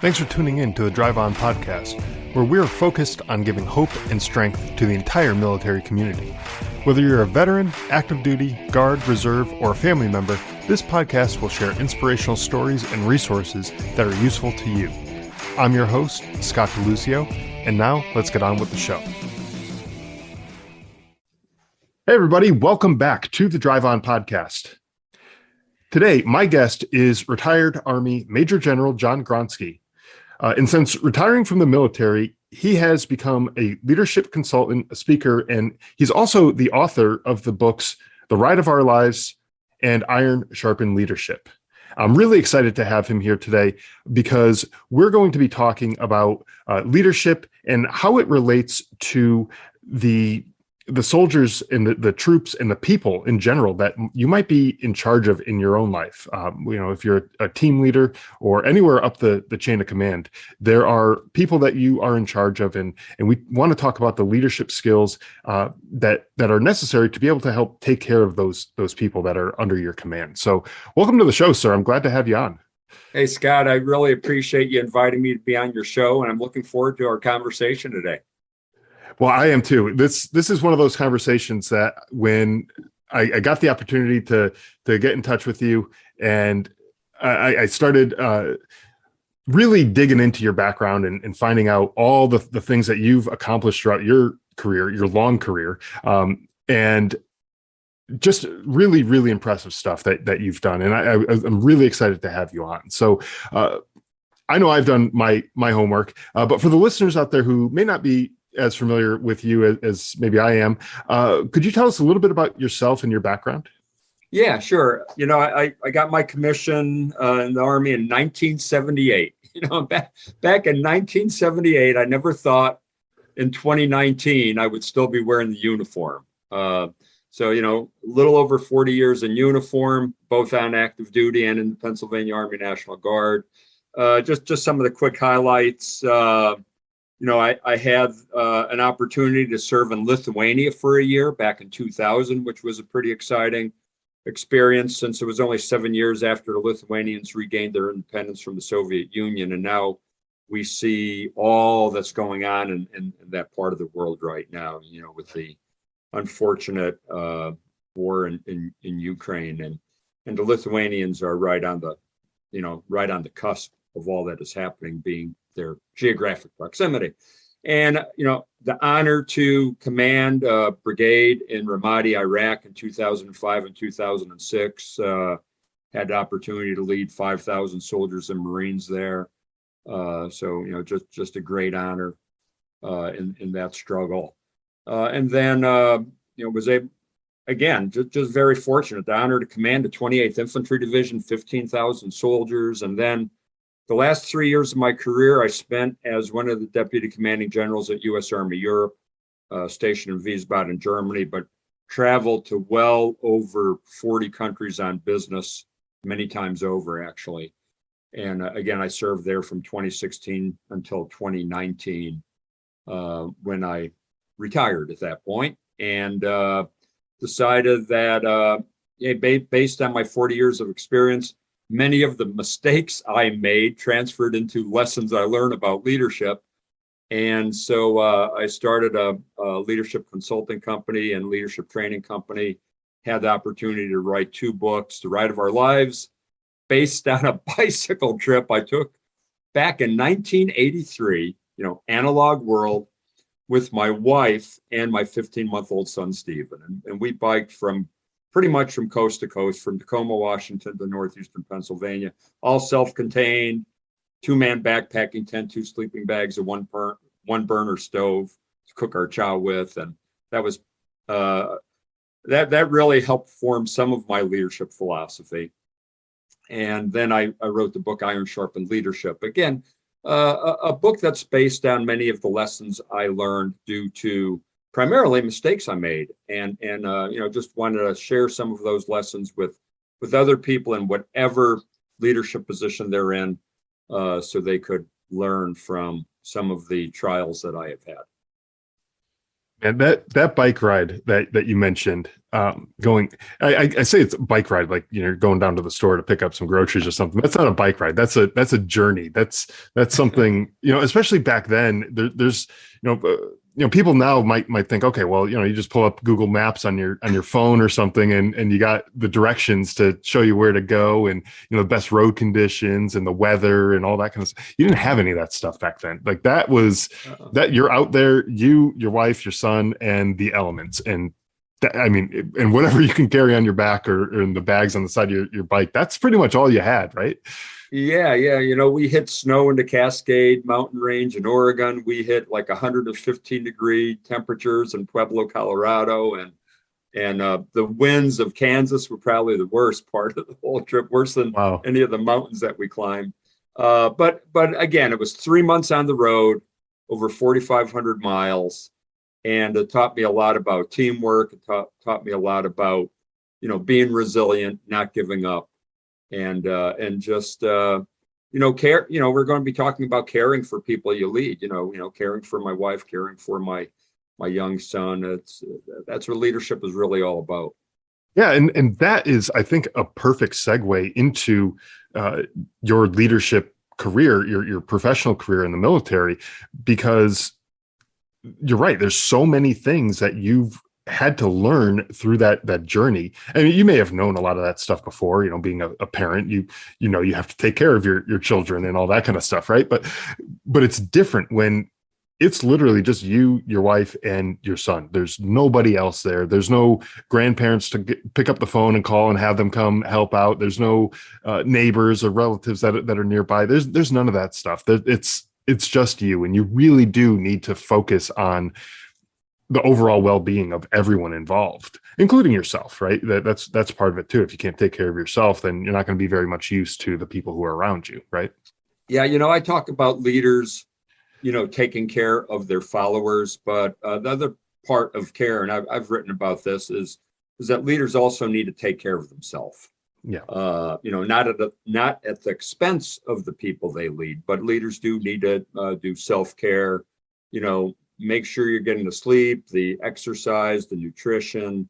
Thanks for tuning in to the Drive On podcast, where we're focused on giving hope and strength to the entire military community. Whether you're a veteran, active duty, guard, reserve, or a family member, this podcast will share inspirational stories and resources that are useful to you. I'm your host, Scott DeLucio, and now let's get on with the show. Hey everybody, welcome back to the Drive On podcast. Today, my guest is retired Army Major General John Gronski. And since retiring from the military, he has become a leadership consultant, a speaker, and he's also the author of the books The Ride of Our Lives and Iron-Sharpened Leadership. I'm really excited to have him here today because we're going to be talking about leadership and how it relates to the soldiers and the troops and the people in general that you might be in charge of in your own life. If you're a team leader or anywhere up the chain of command, there are people that you are in charge of. And we want to talk about the leadership skills that are necessary to be able to help take care of those people that are under your command. So welcome to the show, sir. I'm glad to have you on. Hey, Scott, I really appreciate you inviting me to be on your show, and I'm looking forward to our conversation today. Well, I am too. This is one of those conversations that when I got the opportunity to get in touch with you, and I started really digging into your background and finding out all the things that you've accomplished throughout your career, your long career, and just really, really impressive stuff that you've done. And I'm really excited to have you on. So I know I've done my homework, but for the listeners out there who may not be as familiar with you as maybe I am, could you tell us a little bit about yourself and your background? Yeah, sure. I got my commission in the Army in 1978. Back in 1978, I never thought in 2019 I would still be wearing the uniform. So, a little over 40 years in uniform, both on active duty and in the Pennsylvania Army National Guard. Just some of the quick highlights. I had an opportunity to serve in Lithuania for a year back in 2000, which was a pretty exciting experience since it was only 7 years after the Lithuanians regained their independence from the Soviet Union. And now we see all that's going on in that part of the world right now, with the unfortunate war in Ukraine. And the Lithuanians are right on the cusp of all that is happening, being their geographic proximity. And, the honor to command a brigade in Ramadi, Iraq in 2005 and 2006, had the opportunity to lead 5,000 soldiers and Marines there. So, just a great honor in that struggle. And then, was able, again, just very fortunate, the honor to command the 28th Infantry Division, 15,000 soldiers. And then the last 3 years of my career, I spent as one of the deputy commanding generals at U.S. Army Europe, stationed in Wiesbaden in Germany, but traveled to well over 40 countries on business, many times over, actually. And again, I served there from 2016 until 2019, when I retired at that point, and decided that based on my 40 years of experience, many of the mistakes I made transferred into lessons I learned about leadership. And so I started a leadership consulting company and leadership training company, had the opportunity to write 2 books, The Ride of Our Lives, based on a bicycle trip I took back in 1983, analog world, with my wife and my 15-month-old son, Stephen. And we biked pretty much from coast to coast, from Tacoma, Washington to northeastern Pennsylvania, all self-contained, 2-man backpacking tent, 2 sleeping bags, a one burner stove to cook our chow with. And that was, that really helped form some of my leadership philosophy. And then I wrote the book, Iron-Sharpened Leadership. Again, a book that's based on many of the lessons I learned due to primarily mistakes I made, and just wanted to share some of those lessons with other people in whatever leadership position they're in, so they could learn from some of the trials that I have had. And that bike ride that you mentioned, going, I say it's a bike ride, like, you know, going down to the store to pick up some groceries or something. That's not a bike ride. That's a journey. That's something, you know, especially back then. There's, people now might think, okay, well, you know, you just pull up Google Maps on your phone or something, and you got the directions to show you where to go, and, you know, the best road conditions and the weather and all that kind of stuff. You didn't have any of that stuff back then. Like, that was that you're out there, you, your wife, your son, and the elements, and that, I mean, and whatever you can carry on your back or in the bags on the side of your bike. That's pretty much all you had, right? Yeah, yeah. You know, we hit snow in the Cascade Mountain Range in Oregon. We hit like 115-degree temperatures in Pueblo, Colorado, and the winds of Kansas were probably the worst part of the whole trip, worse than Wow. any of the mountains that we climbed. But again, it was 3 months on the road, over 4,500 miles, and it taught me a lot about teamwork. It taught me a lot about, you know, being resilient, not giving up, and just care. You know, we're going to be talking about caring for people you lead. You know, caring for my wife, caring for my young son. That's what leadership is really all about. Yeah, and that is, I think, a perfect segue into your leadership career, your professional career in the military, because you're right. There's so many things that you've had to learn through that journey. I mean, you may have known a lot of that stuff before, you know, being a parent, you know, you have to take care of your children and all that kind of stuff, right? But it's different when it's literally just you, your wife, and your son. There's nobody else there. There's no grandparents to pick up the phone and call and have them come help out. There's no neighbors or relatives that are nearby. There's none of that stuff. It's just you, and you really do need to focus on the overall well-being of everyone involved, including yourself, right? That's part of it too. If you can't take care of yourself, then you're not going to be very much use to the people who are around you, right? Yeah, you know, I talk about leaders, you know, taking care of their followers, but the other part of care, and I've written about this, is that leaders also need to take care of themselves. Yeah. You know, not at the expense of the people they lead, but leaders do need to do self-care. You know, make sure you're getting the sleep, the exercise, the nutrition,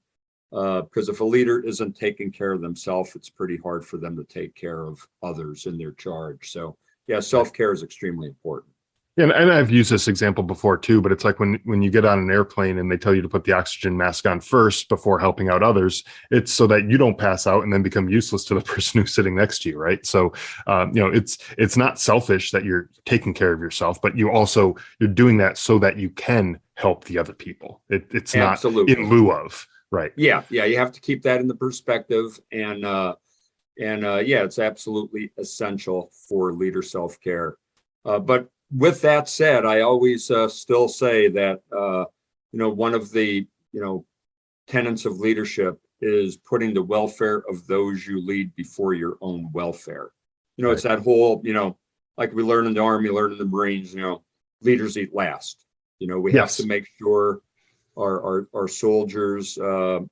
because if a leader isn't taking care of themselves, it's pretty hard for them to take care of others in their charge. So yeah, self-care is extremely important. Yeah, and I've used this example before too, but it's like when you get on an airplane and they tell you to put the oxygen mask on first before helping out others, it's so that you don't pass out and then become useless to the person who's sitting next to you, right? So, it's not selfish that you're taking care of yourself, but you're doing that so that you can help the other people. It's Absolutely. Not in lieu of, right? Yeah, you have to keep that in the perspective, and yeah, it's absolutely essential for leader self-care. But with that said, I always still say that one of the tenets of leadership is putting the welfare of those you lead before your own welfare. You know, right. It's that whole, like we learn in the Army, learn in the Marines, leaders eat last. We have to make sure our soldiers, are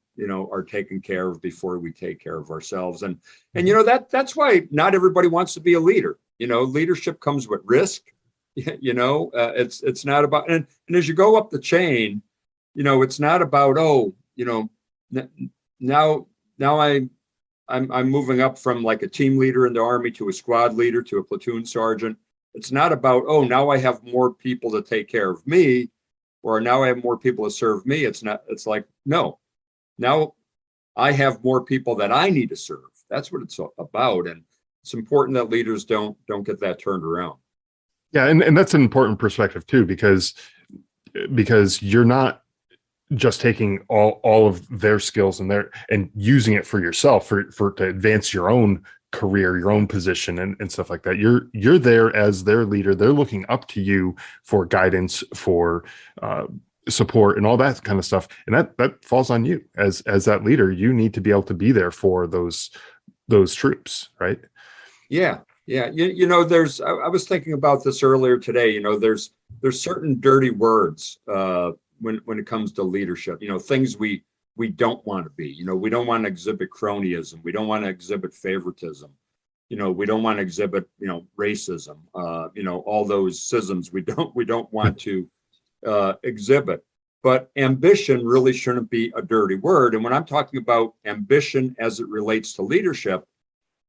taken care of before we take care of ourselves. And that's why not everybody wants to be a leader. Leadership comes with risk. It's not about, and as you go up the chain, it's not about, now I'm moving up from like a team leader in the Army to a squad leader to a platoon sergeant. It's not about, now I have more people to take care of me, or now I have more people to serve me. It's like, no, now I have more people that I need to serve. That's what it's about. And it's important that leaders don't get that turned around. Yeah, and that's an important perspective too, because you're not just taking all of their skills and using it for yourself for to advance your own career, your own position and stuff like that. You're there as their leader. They're looking up to you for guidance, for support, and all that kind of stuff. And that falls on you as that leader. You need to be able to be there for those troops, right? Yeah. Yeah, there's. I was thinking about this earlier today. There's certain dirty words when it comes to leadership. Things we don't want to be. We don't want to exhibit cronyism. We don't want to exhibit favoritism. We don't want to exhibit racism. All those schisms we don't want to exhibit. But ambition really shouldn't be a dirty word. And when I'm talking about ambition as it relates to leadership,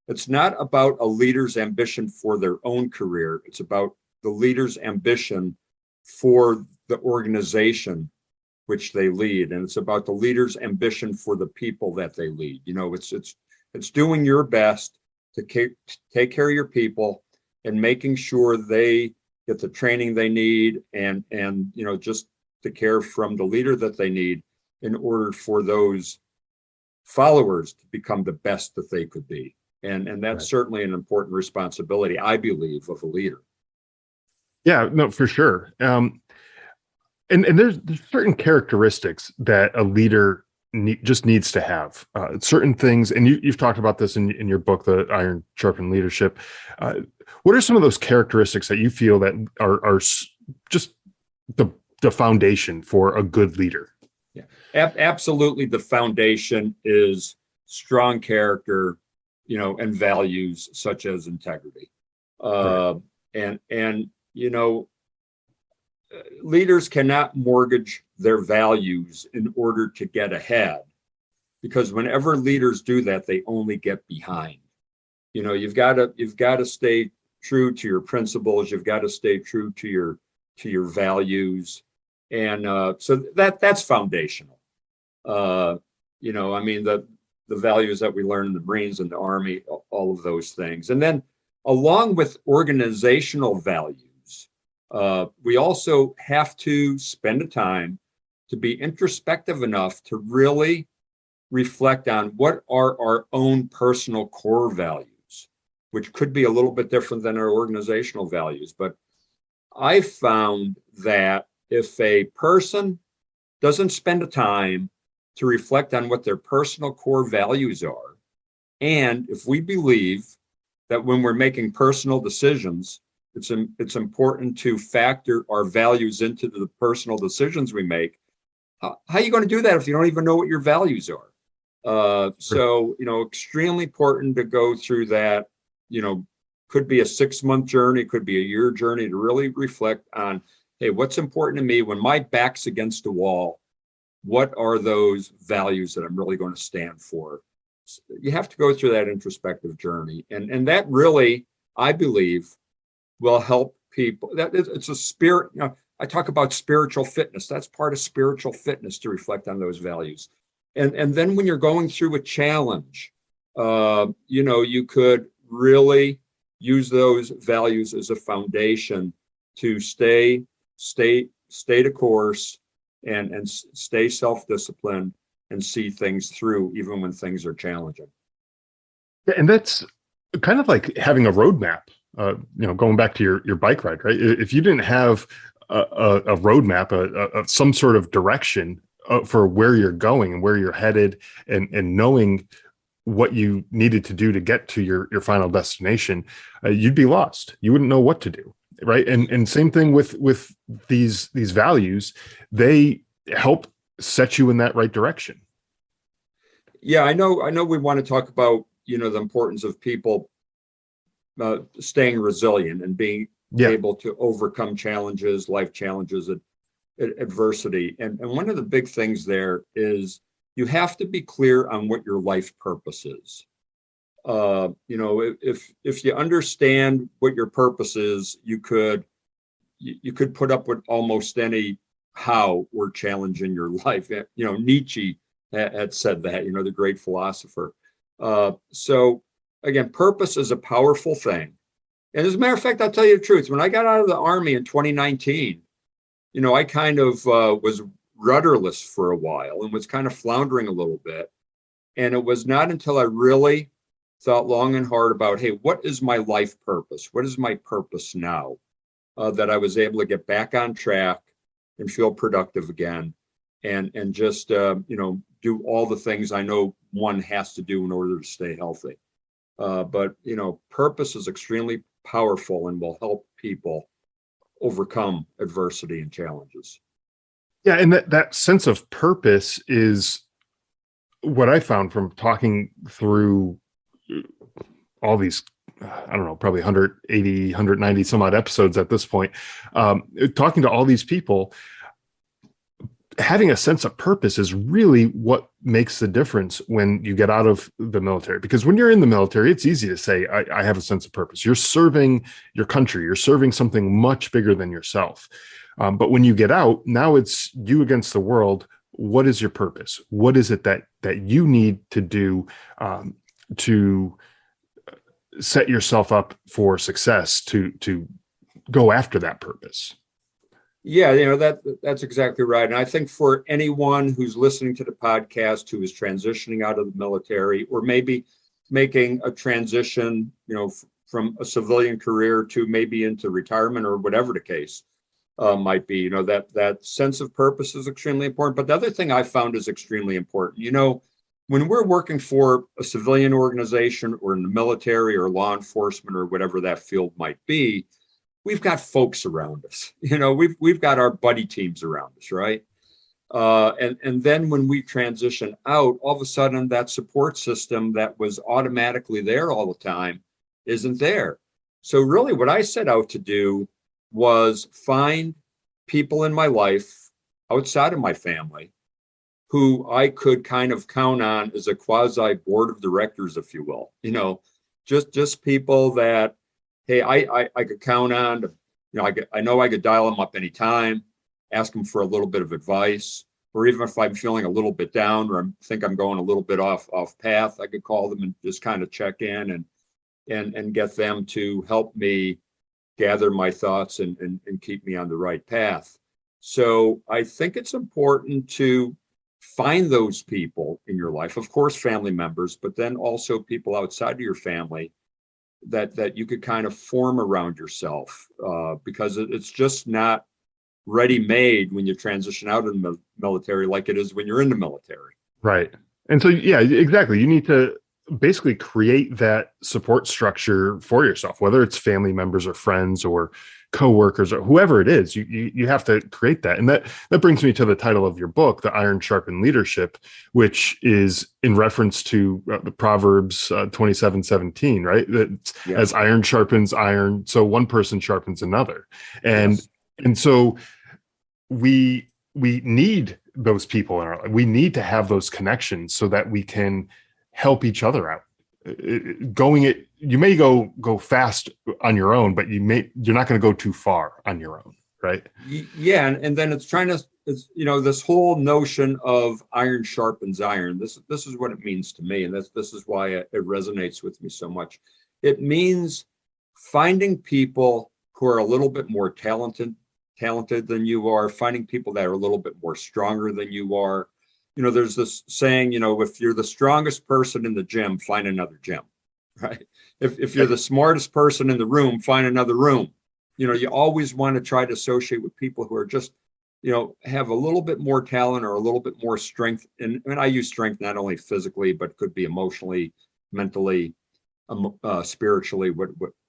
it's not about a leader's ambition for their own career. It's about the leader's ambition for the organization which they lead. And it's about the leader's ambition for the people that they lead. It's doing your best to take care of your people and making sure they get the training they need and just the care from the leader that they need in order for those followers to become the best that they could be. And that's right. Certainly an important responsibility, I believe, of a leader. Yeah, no, for sure. And there's certain characteristics that a leader just needs to have. Certain things, and you've talked about this in your book, The Iron-Sharpened Leadership. What are some of those characteristics that you feel that are just the foundation for a good leader? Yeah, absolutely. The foundation is strong character, and values such as integrity. Right. Leaders cannot mortgage their values in order to get ahead, because whenever leaders do that, they only get behind. You've got to stay true to your principles. You've got to stay true to your values. And so that's foundational. The values that we learn in the Marines and the Army, all of those things. And then along with organizational values, we also have to spend the time to be introspective enough to really reflect on what are our own personal core values, which could be a little bit different than our organizational values. But I found that if a person doesn't spend the time to reflect on what their personal core values are, and if we believe that when we're making personal decisions, it's important to factor our values into the personal decisions we make, how are you going to do that if you don't even know what your values are? So, extremely important to go through that. Could be a 6-month journey, could be a year journey to really reflect on, hey, what's important to me when my back's against the wall? What are those values that I'm really going to stand for? So you have to go through that introspective journey. And that really, I believe, will help people. It's a spirit. I talk about spiritual fitness. That's part of spiritual fitness, to reflect on those values. And then when you're going through a challenge, you could really use those values as a foundation to stay the course and stay self-disciplined and see things through even when things are challenging. And that's kind of like having a roadmap, going back to your bike ride, right? If you didn't have a roadmap, some sort of direction for where you're going and where you're headed, and knowing what you needed to do to get to your final destination, you'd be lost. You wouldn't know what to do. Right. And same thing with these values, they help set you in that right direction. Yeah, I know we want to talk about, the importance of people staying resilient and being able to overcome challenges, life challenges, adversity. And one of the big things there is you have to be clear on what your life purpose is. If you understand what your purpose is, you could put up with almost any how or challenge in your life. Nietzsche had said that, the great philosopher. So again, purpose is a powerful thing. And as a matter of fact, I'll tell you the truth. When I got out of the Army in 2019, I kind of was rudderless for a while and was kind of floundering a little bit. And it was not until I really thought long and hard about, hey, what is my life purpose? What is my purpose now? That I was able to get back on track and feel productive again, and just do all the things I know one has to do in order to stay healthy. But purpose is extremely powerful and will help people overcome adversity and challenges. Yeah, and that sense of purpose is what I found from talking through all these, I don't know, probably 180, 190 some odd episodes at this point, talking to all these people. having a sense of purpose is really what makes the difference when you get out of the military. Because when you're in the military, it's easy to say, I have a sense of purpose. You're serving your country. You're serving something much bigger than yourself. But when you get out, now it's you against the world. What is your purpose? What is it that you need to do to set yourself up for success, to go after that purpose? Yeah, that's exactly right. And I think for anyone who's listening to the podcast who is transitioning out of the military, or maybe making a transition, from a civilian career to maybe into retirement, or whatever the case might be, that sense of purpose is extremely important. But the other thing I found is extremely important. When we're working for a civilian organization, or in the military, or law enforcement, or whatever that field might be, we've got folks around us. We've got our buddy teams around us, right? And then when we transition out, all of a sudden that support system that was automatically there all the time isn't there. So really what I set out to do was find people in my life outside of my family who I could kind of count on as a quasi board of directors, if you will, just people that, hey, I could count on, I know I could dial them up anytime, ask them for a little bit of advice, or even if I'm feeling a little bit down, or I think I'm going a little bit off path, I could call them and just kind of check in and get them to help me gather my thoughts and keep me on the right path. So I think it's important to find those people in your life, of course, family members, but then also people outside of your family that you could kind of form around yourself, because it's just not ready-made when you transition out of the military like it is when you're in the military. Right. And so, yeah, exactly. You need to basically create that support structure for yourself, whether it's family members or friends or coworkers or whoever it is. You have to create that. And that brings me to the title of your book, The Iron-Sharpened Leadership, which is in reference to the Proverbs 27:17, right? That as iron sharpens iron, so one person sharpens another. And so we need those people in our life. We need to have those connections so that we can help each other out. You may go fast on your own, but you're not going to go too far on your own, right? Yeah, and then it's this whole notion of iron sharpens iron. This is what it means to me, and this is why it resonates with me so much. It means finding people who are a little bit more talented than you are, finding people that are a little bit more stronger than you are. There's this saying, if you're the strongest person in the gym, find another gym, right? If you're the smartest person in the room, find another room. You always want to try to associate with people who are just, have a little bit more talent or a little bit more strength. And I use strength not only physically, but could be emotionally, mentally, spiritually,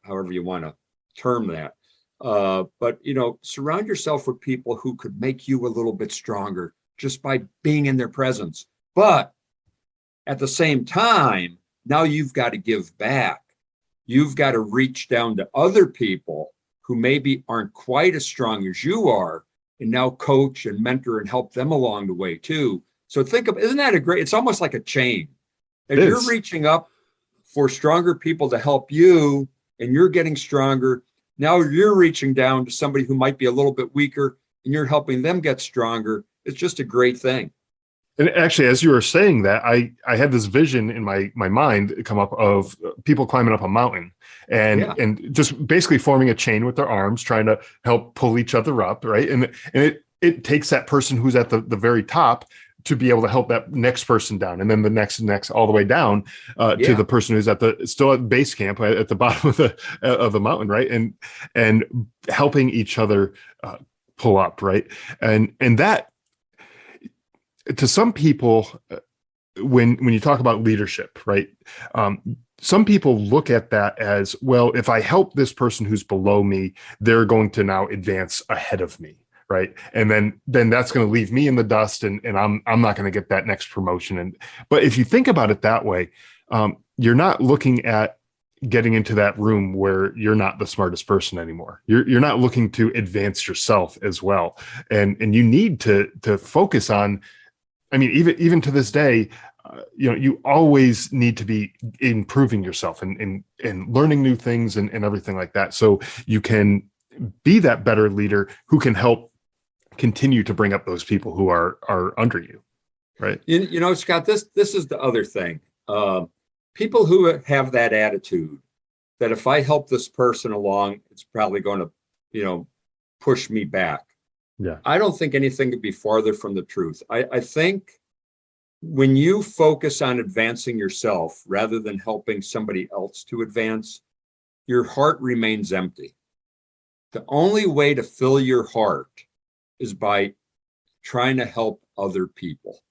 however you want to term that. But surround yourself with people who could make you a little bit stronger just by being in their presence. But at the same time, now you've got to give back. You've got to reach down to other people who maybe aren't quite as strong as you are, and now coach and mentor and help them along the way too. So isn't that it's almost like a chain. As you're reaching up for stronger people to help you and you're getting stronger, now you're reaching down to somebody who might be a little bit weaker and you're helping them get stronger. It's just a great thing. And actually, as you were saying that, I had this vision in my mind come up of people climbing up a mountain and just basically forming a chain with their arms, trying to help pull each other up, right? And it takes that person who's at the very top to be able to help that next person down, and then the next all the way down to the person who's still at base camp at the bottom of the mountain, right? And helping each other pull up, right? And that, to some people, when you talk about leadership, right? Some people look at that as, well, if I help this person who's below me, they're going to now advance ahead of me, right? And then that's going to leave me in the dust, and I'm not going to get that next promotion. But if you think about it that way, you're not looking at getting into that room where you're not the smartest person anymore. You're not looking to advance yourself as well. And you need to focus on, I mean, even to this day, you always need to be improving yourself and learning new things and everything like that. So you can be that better leader who can help continue to bring up those people who are under you. Right. Scott, this is the other thing. People who have that attitude that if I help this person along, it's probably going to, push me back. Yeah. I don't think anything could be farther from the truth. I think when you focus on advancing yourself rather than helping somebody else to advance, your heart remains empty. The only way to fill your heart is by trying to help other people.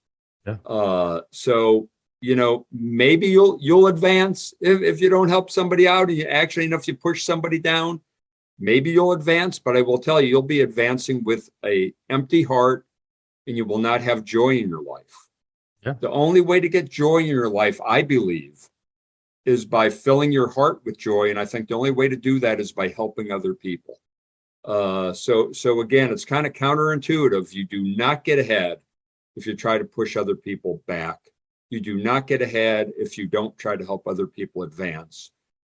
Yeah. So, maybe you'll advance if you don't help somebody out, and if you push somebody down, maybe you'll advance, but I will tell you, you'll be advancing with a empty heart and you will not have joy in your life. Yeah. The only way to get joy in your life, I believe, is by filling your heart with joy. And I think the only way to do that is by helping other people. So again, it's kind of counterintuitive. You do not get ahead if you try to push other people back. You do not get ahead if you don't try to help other people advance.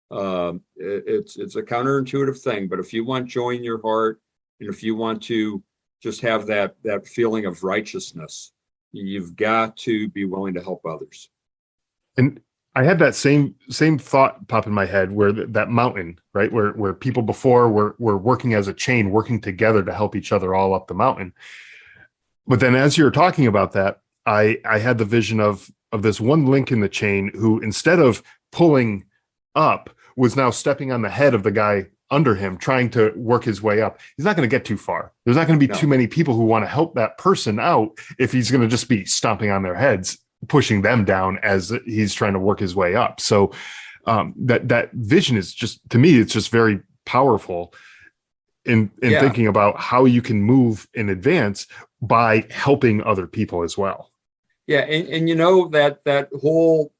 It's a counterintuitive thing, but if you want joy in your heart, and if you want to just have that feeling of righteousness, you've got to be willing to help others. And I had that same thought pop in my head where that mountain, right, where people before were working as a chain, working together to help each other all up the mountain. But then as you're talking about that, I had the vision of this one link in the chain who, instead of pulling up, was now stepping on the head of the guy under him, trying to work his way up. He's not going to get too far. There's not going to be too many people who want to help that person out if he's going to just be stomping on their heads, pushing them down as he's trying to work his way up. So that vision is just, to me, it's just very powerful in thinking about how you can move in advance by helping other people as well. Yeah. And that whole,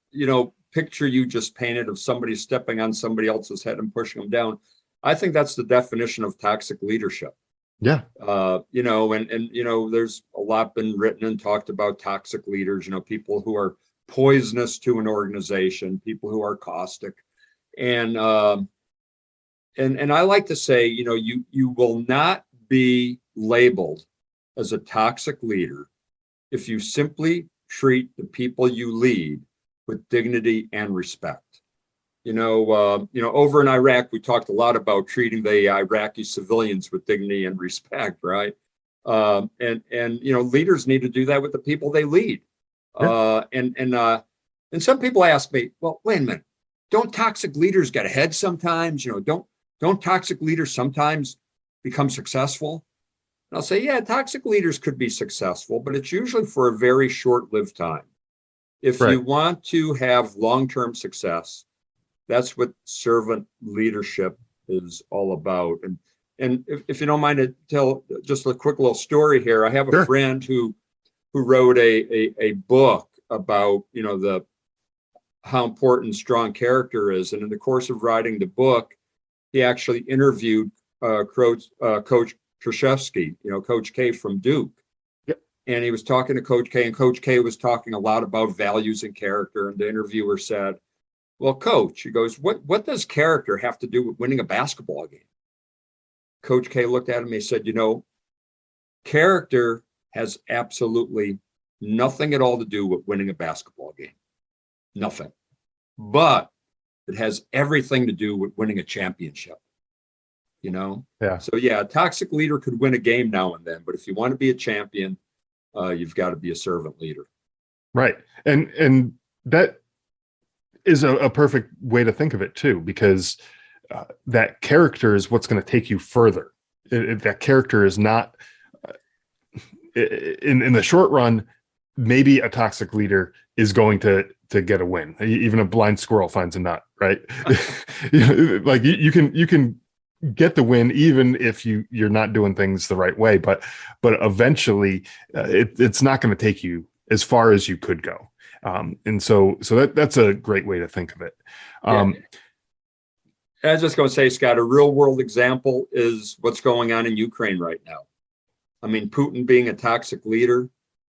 picture you just painted of somebody stepping on somebody else's head and pushing them down, I think that's the definition of toxic leadership. Yeah. There's a lot been written and talked about toxic leaders, people who are poisonous to an organization, people who are caustic. And I like to say, you will not be labeled as a toxic leader if you simply treat the people you lead with dignity and respect. Over in Iraq, we talked a lot about treating the Iraqi civilians with dignity and respect, right? And leaders need to do that with the people they lead. Yeah. And some people ask me, well, wait a minute, don't toxic leaders get ahead sometimes? Don't toxic leaders sometimes become successful? And I'll say, yeah, toxic leaders could be successful, but it's usually for a very short-lived time. If you want to have long-term success, that's what servant leadership is all about. And if you don't mind to tell just a quick little story here, I have a friend who wrote a book about, how important strong character is. And in the course of writing the book, he actually interviewed Coach Krzyzewski, Coach K from Duke. And he was talking to Coach K, and Coach K was talking a lot about values and character. And the interviewer said, well, Coach, he goes, what does character have to do with winning a basketball game? Coach K looked at him and he said, character has absolutely nothing at all to do with winning a basketball game. Nothing. But it has everything to do with winning a championship. Yeah. So a toxic leader could win a game now and then, but if you want to be a champion, you've got to be a servant leader. Right. And that is a perfect way to think of it too, because that character is what's going to take you further. That character is not in the short run. Maybe a toxic leader is going to get a win. Even a blind squirrel finds a nut, right? Like you can get the win even if you're not doing things the right way, but eventually it's not going to take you as far as you could go. And so that's a great way to think of it. I was just going to say, Scott, a real world example is what's going on in Ukraine right now. I mean, Putin being a toxic leader,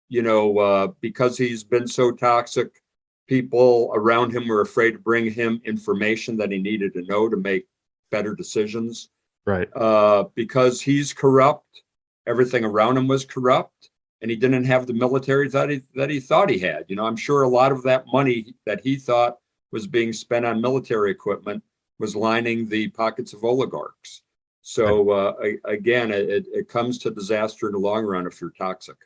because he's been so toxic, people around him were afraid to bring him information that he needed to know to make better decisions. Right. Because he's corrupt, everything around him was corrupt, and he didn't have the military that he thought he had. I'm sure a lot of that money that he thought was being spent on military equipment was lining the pockets of oligarchs. So again, it comes to disaster in the long run if you're toxic.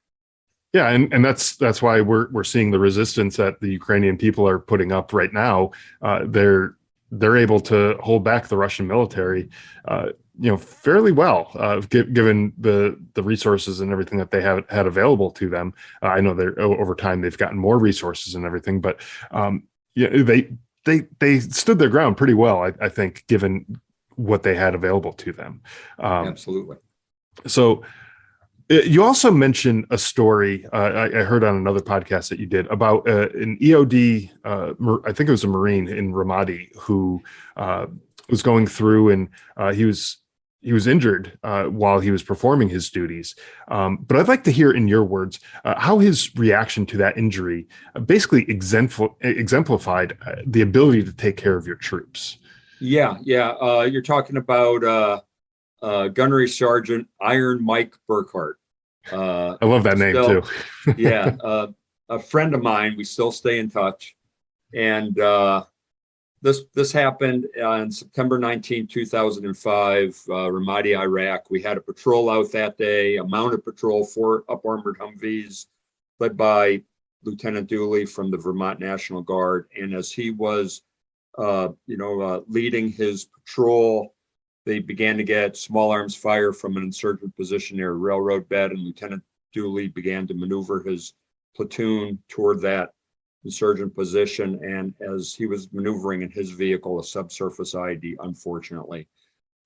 Yeah, and that's why we're seeing the resistance that the Ukrainian people are putting up right now. They're able to hold back the Russian military, fairly well, given the resources and everything that they have had available to them. I know they're over time they've gotten more resources and everything, but they stood their ground pretty well, I think, given what they had available to them. Absolutely. So you also mentioned a story I heard on another podcast that you did about an EOD, I think it was a Marine in Ramadi who was going through and he was injured while he was performing his duties. But I'd like to hear in your words how his reaction to that injury basically exemplified the ability to take care of your troops. Yeah. You're talking about Gunnery Sergeant Iron Mike Burghardt. I love that name too. Yeah. A friend of mine, we still stay in touch. And this happened on September 19, 2005, Ramadi, Iraq. We had a patrol out that day, a mounted patrol, 4 up-armored Humvees, led by Lieutenant Dooley from the Vermont National Guard. And as he was, leading his patrol, they began to get small arms fire from an insurgent position near a railroad bed, and Lieutenant Dooley began to maneuver his platoon toward that insurgent position. And as he was maneuvering in his vehicle, a subsurface IED unfortunately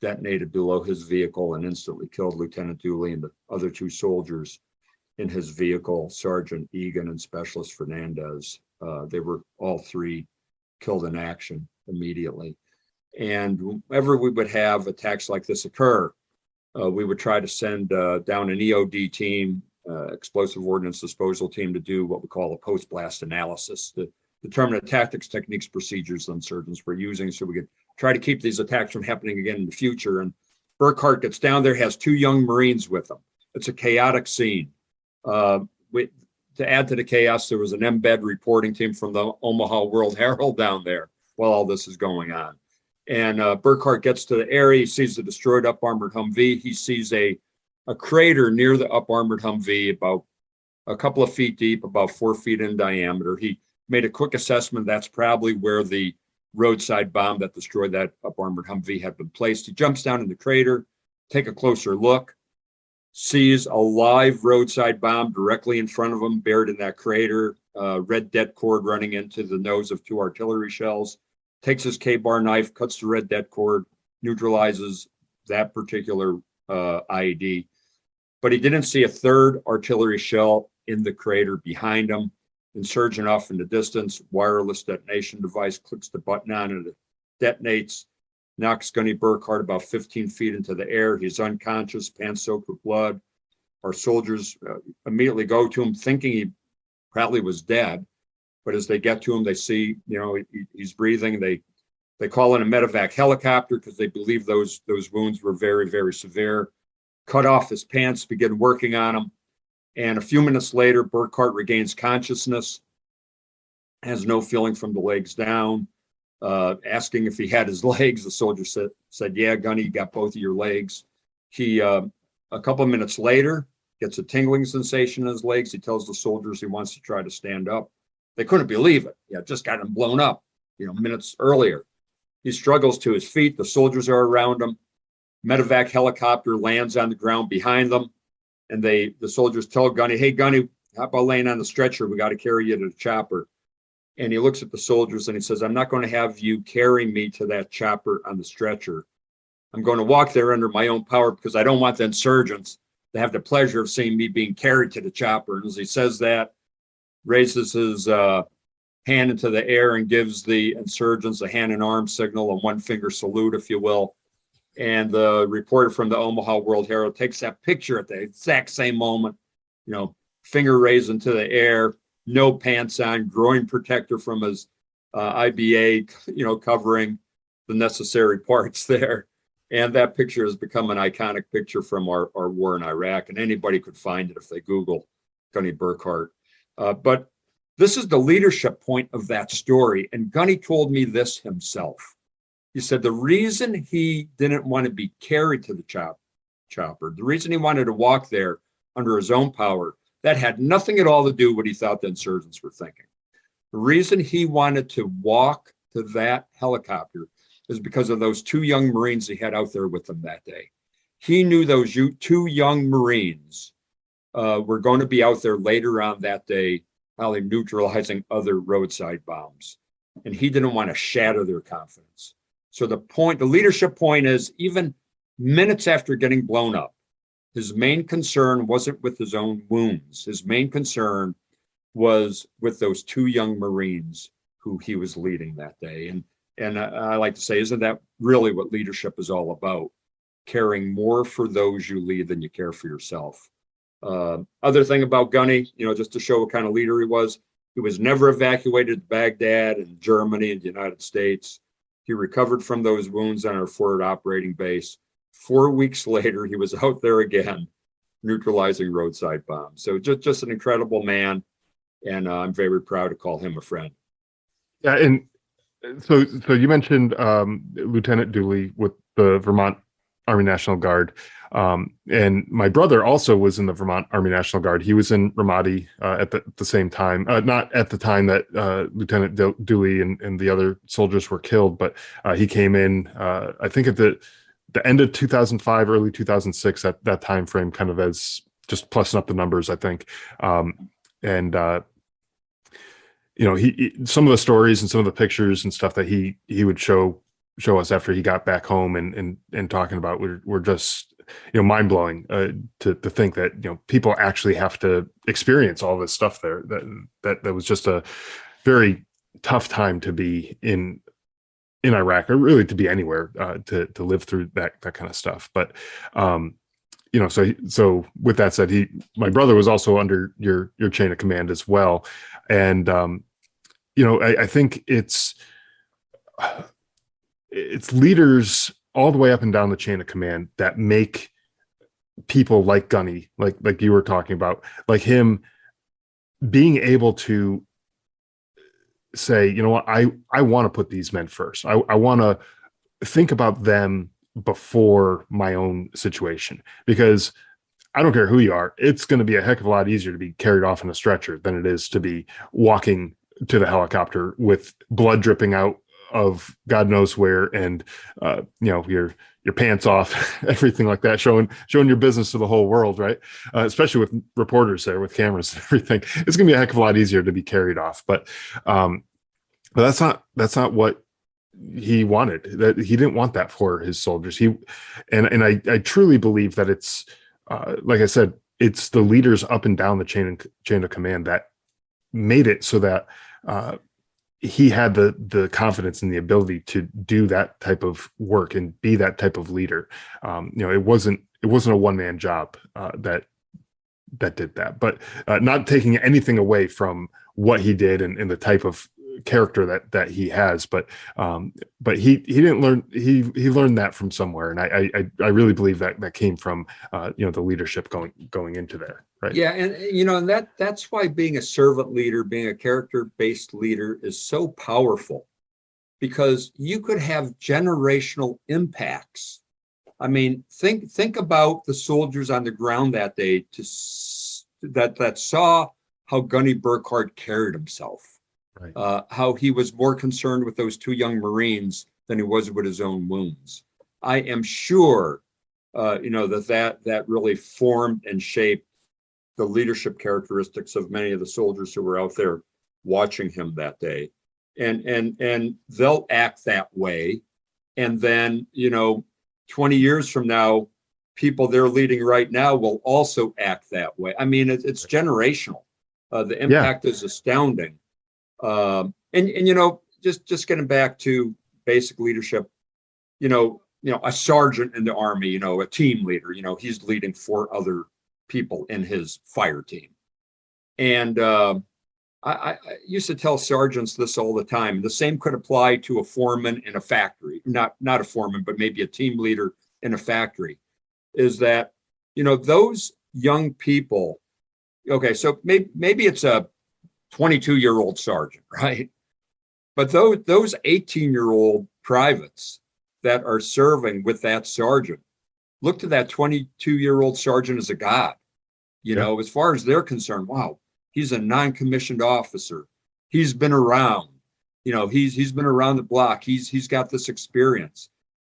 detonated below his vehicle and instantly killed Lieutenant Dooley and the other 2 soldiers in his vehicle, Sergeant Egan and Specialist Fernandez. They were all 3 killed in action immediately. And whenever we would have attacks like this occur, we would try to send down an EOD team, explosive ordnance disposal team, to do what we call a post-blast analysis to determine the tactics, techniques, procedures the insurgents were using, so we could try to keep these attacks from happening again in the future. And Burghardt gets down there, has 2 young Marines with him. It's a chaotic scene. To add to the chaos, there was an embed reporting team from the Omaha World Herald down there while all this is going on. And Burghardt gets to the area, he sees the destroyed up-armored Humvee. He sees a crater near the up-armored Humvee, about a couple of feet deep, about 4 feet in diameter. He made a quick assessment. That's probably where the roadside bomb that destroyed that up-armored Humvee had been placed. He jumps down in the crater, take a closer look, sees a live roadside bomb directly in front of him, buried in that crater, red det cord running into the nose of 2 artillery shells. Takes his K-bar knife, cuts the red det cord, neutralizes that particular IED. But he didn't see a 3rd artillery shell in the crater behind him. Insurgent off in the distance, wireless detonation device, clicks the button on it, detonates, knocks Gunny Burghardt about 15 feet into the air. He's unconscious, pants soaked with blood. Our soldiers immediately go to him thinking he probably was dead. But as they get to him, they see, he's breathing. They call in a medevac helicopter because they believe those wounds were very, very severe. Cut off his pants, begin working on him. And a few minutes later, Burghardt regains consciousness, has no feeling from the legs down. Asking if he had his legs, the soldier said, "Yeah, Gunny, you got both of your legs." He, a couple of minutes later, gets a tingling sensation in his legs. He tells the soldiers he wants to try to stand up. They couldn't believe it. Just got him blown up, minutes earlier. He struggles to his feet. The soldiers are around him. Medevac helicopter lands on the ground behind them. And the soldiers tell Gunny, "Hey, Gunny, how about laying on the stretcher? We got to carry you to the chopper." And he looks at the soldiers and he says, "I'm not going to have you carry me to that chopper on the stretcher. I'm going to walk there under my own power because I don't want the insurgents to have the pleasure of seeing me being carried to the chopper." And as he says that, raises his hand into the air and gives the insurgents a hand and arm signal, a one finger salute, if you will. And the reporter from the Omaha World Herald takes that picture at the exact same moment, finger raised into the air, no pants on, groin protector from his IBA, covering the necessary parts there. And that picture has become an iconic picture from our war in Iraq. And anybody could find it if they Google Gunny Burghardt. But this is the leadership point of that story. And Gunny told me this himself. He said the reason he didn't want to be carried to the chopper, the reason he wanted to walk there under his own power, that had nothing at all to do with what he thought the insurgents were thinking. The reason he wanted to walk to that helicopter is because of those two young Marines he had out there with him that day. He knew those two young Marines were going to be out there later on that day, probably neutralizing other roadside bombs. And he didn't want to shatter their confidence. So the leadership point is, even minutes after getting blown up, his main concern wasn't with his own wounds. His main concern was with those two young Marines who he was leading that day. And I like to say, isn't that really what leadership is all about? Caring more for those you lead than you care for yourself. Other thing about Gunny, just to show what kind of leader he was never evacuated to Baghdad and Germany and the United States. He recovered from those wounds on our forward operating base. 4 weeks later, he was out there again, neutralizing roadside bombs. So just an incredible man. And I'm very proud to call him a friend. Yeah. And so you mentioned Lieutenant Dooley with the Vermont Army National Guard. And my brother also was in the Vermont Army National Guard. He was in Ramadi at the same time, not at the time that Lieutenant Dooley and the other soldiers were killed, but he came in, I think at the end of 2005, early 2006, at that time frame, kind of as just plussing up the numbers, I think. He some of the stories and some of the pictures and stuff that he would show us after he got back home and talking about were just mind blowing to think that people actually have to experience all this stuff there. That was just a very tough time to be in Iraq, or really to be anywhere, to live through that kind of stuff. But so with that said, my brother was also under your chain of command as well, and I think it's leaders all the way up and down the chain of command that make people like Gunny, like you were talking about, like him, being able to say, I want to put these men first. I want to think about them before my own situation, because I don't care who you are. It's going to be a heck of a lot easier to be carried off in a stretcher than it is to be walking to the helicopter with blood dripping out of God knows where, and your pants off, everything like that, showing your business to the whole world, right? Especially with reporters there with cameras and everything. It's gonna be a heck of a lot easier to be carried off. But that's not what he wanted. That he didn't want that for his soldiers. I truly believe that it's like I said, it's the leaders up and down the chain of command that made it so that he had the confidence and the ability to do that type of work and be that type of leader. It wasn't a one-man job that did that, but not taking anything away from what he did and the type of character that he has, but he didn't learn, he learned that from somewhere. And I really believe that came from the leadership going into there. Right. Yeah. And that's why being a servant leader, being a character-based leader is so powerful, because you could have generational impacts. I mean, think about the soldiers on the ground that day that saw how Gunny Burghardt carried himself. Right. How he was more concerned with those two young Marines than he was with his own wounds. I am sure, that really formed and shaped the leadership characteristics of many of the soldiers who were out there watching him that day. And they'll act that way. And then, 20 years from now, people they're leading right now will also act that way. I mean, it's generational. The impact is astounding. And just getting back to basic leadership, a sergeant in the Army, a team leader, he's leading 4 other people in his fire team. And I used to tell sergeants this all the time. The same could apply to a foreman in a factory, not a foreman, but maybe a team leader in a factory, is that, those young people, okay, so maybe it's a 22-year-old sergeant, right? But those 18-year-old privates that are serving with that sergeant look to that 22-year-old sergeant as a god. As far as they're concerned, wow, he's a non-commissioned officer. He's been around, he's been around the block. He's got this experience.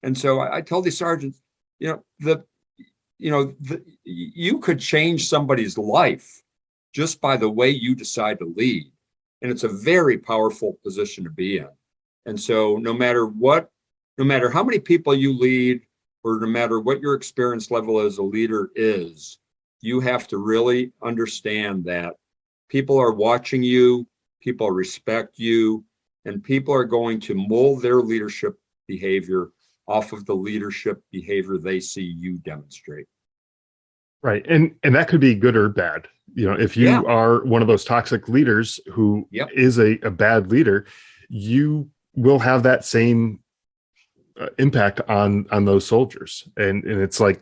And so I tell these sergeants, you could change somebody's life just by the way you decide to lead. And it's a very powerful position to be in. And so no matter how many people you lead, or no matter what your experience level as a leader is, you have to really understand that people are watching you, people respect you, and people are going to mold their leadership behavior off of the leadership behavior they see you demonstrate. Right. And that could be good or bad. If you are one of those toxic leaders who is a bad leader, you will have that same impact on those soldiers. And it's like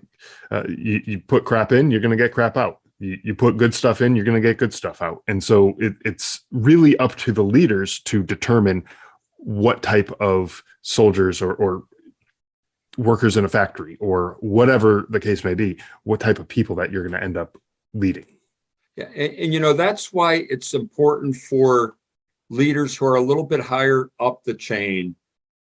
you put crap in, you're going to get crap out. You put good stuff in, you're going to get good stuff out. And so it's really up to the leaders to determine what type of soldiers or workers in a factory, or whatever the case may be, what type of people that you're going to end up leading. Yeah. And that's why it's important for leaders who are a little bit higher up the chain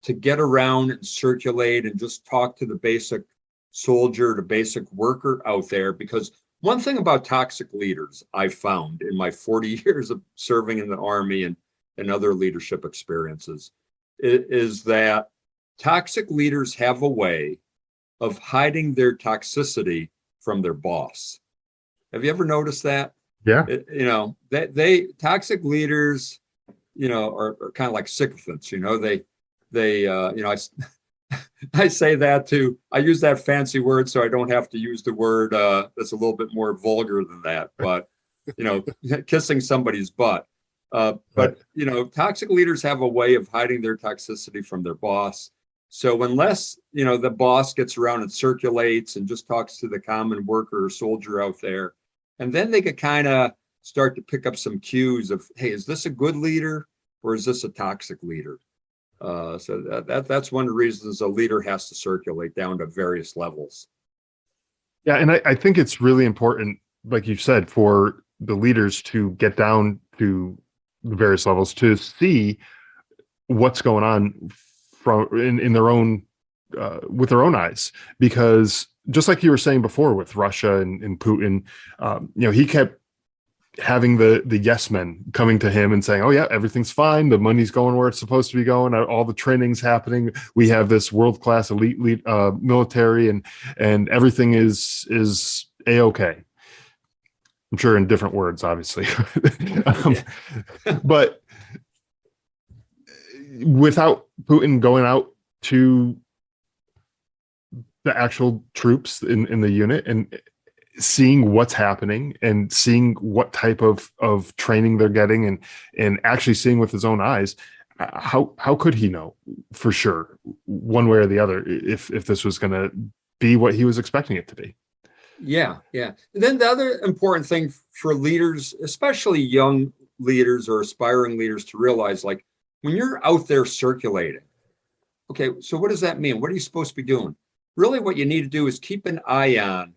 to get around and circulate and just talk to the basic soldier, the basic worker out there. Because one thing about toxic leaders I've found in my 40 years of serving in the Army and other leadership experiences is that toxic leaders have a way of hiding their toxicity from their boss. Have you ever noticed that? Yeah. They toxic leaders, are kind of like sycophants. I say that too. I use that fancy word so I don't have to use the word that's a little bit more vulgar than that. But kissing somebody's butt. But toxic leaders have a way of hiding their toxicity from their boss. So unless the boss gets around and circulates and just talks to the common worker or soldier out there, and then they could kind of start to pick up some cues of, hey, is this a good leader or is this a toxic leader? So that's one of the reasons a leader has to circulate down to various levels. Yeah, and I think it's really important, like you said, for the leaders to get down to the various levels to see what's going on in their own with their own eyes. Because just like you were saying before with Russia and Putin, he kept having the yes men coming to him and saying, oh yeah, everything's fine, the money's going where it's supposed to be going, all the training's happening, we have this world-class elite military, and everything is a-okay. I'm sure in different words, obviously. But without Putin going out to the actual troops in the unit and seeing what's happening and seeing what type of training they're getting and actually seeing with his own eyes, how could he know for sure one way or the other if this was going to be what he was expecting it to be? Yeah. And then the other important thing for leaders, especially young leaders or aspiring leaders, to realize, like, when you're out there circulating, okay, so what does that mean? What are you supposed to be doing? Really, what you need to do is keep an eye on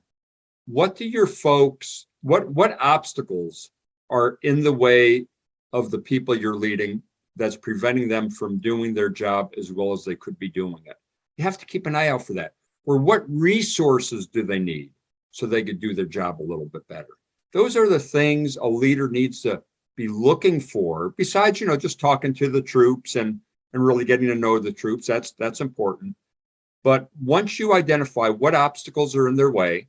what do your folks, what obstacles are in the way of the people you're leading that's preventing them from doing their job as well as they could be doing it. You have to keep an eye out for that. Or what resources do they need so they could do their job a little bit better? Those are the things a leader needs to be looking for, besides, just talking to the troops and really getting to know the troops. That's important. But once you identify what obstacles are in their way,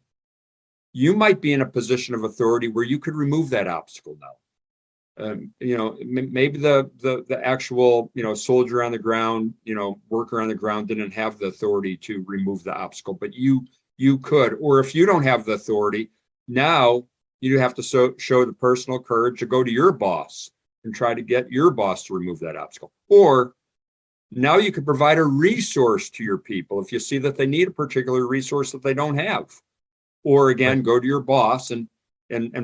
you might be in a position of authority where you could remove that obstacle now. Maybe the actual, soldier on the ground, worker on the ground didn't have the authority to remove the obstacle, but you could. Or if you don't have the authority, now you have to show the personal courage to go to your boss and try to get your boss to remove that obstacle. Or now you can provide a resource to your people if you see that they need a particular resource that they don't have. Or again, go to your boss and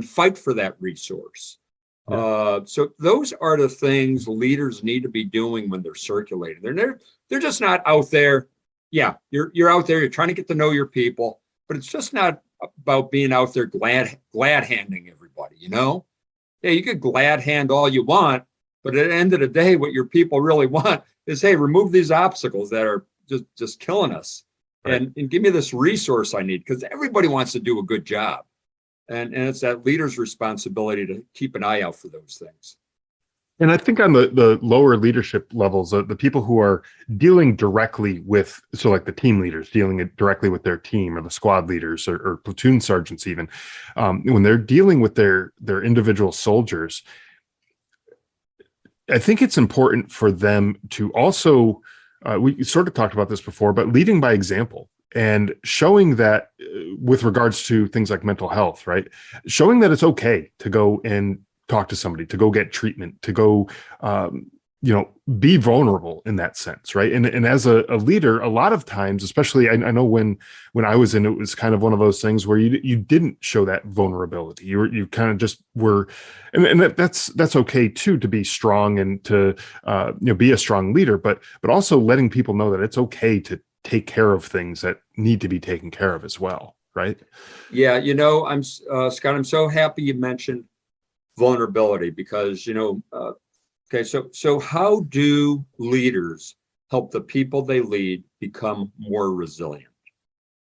fight for that resource. Yeah. So those are the things leaders need to be doing when they're circulating. They're just not out there. Yeah, you're out there. You're trying to get to know your people, but it's just not about being out there glad handing everybody. Yeah, you could glad hand all you want, but at the end of the day, what your people really want is, hey, remove these obstacles that are just killing us, right, and give me this resource I need, because everybody wants to do a good job. And it's that leader's responsibility to keep an eye out for those things. And I think on the lower leadership levels, the people who are dealing directly with, so like the team leaders dealing directly with their team, or the squad leaders, or platoon sergeants even, when they're dealing with their individual soldiers, I think it's important for them to also, we sort of talked about this before, but leading by example. And showing that with regards to things like mental health, right? Showing that it's okay to go and talk to somebody, to go get treatment, to go, be vulnerable in that sense, right? And as a leader, a lot of times, especially I know when I was in, it was kind of one of those things where you didn't show that vulnerability. You kind of just were, and that's okay too, to be strong and to be a strong leader, but also letting people know that it's okay to take care of things that need to be taken care of as well, right? Yeah, I'm Scott, I'm so happy you mentioned vulnerability, because okay, so how do leaders help the people they lead become more resilient?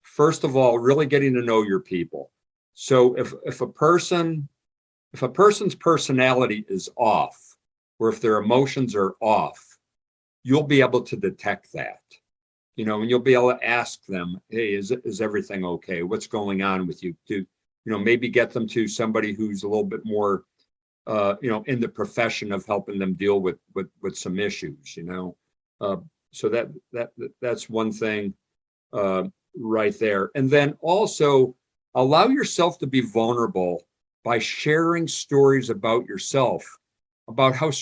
First of all, really getting to know your people. So if a person's personality is off, or if their emotions are off, you'll be able to detect that. And you'll be able to ask them, hey, is everything okay? What's going on with you? To, maybe get them to somebody who's a little bit more, in the profession of helping them deal with some issues, so that's one thing right there. And then also allow yourself to be vulnerable by sharing stories about yourself, about how,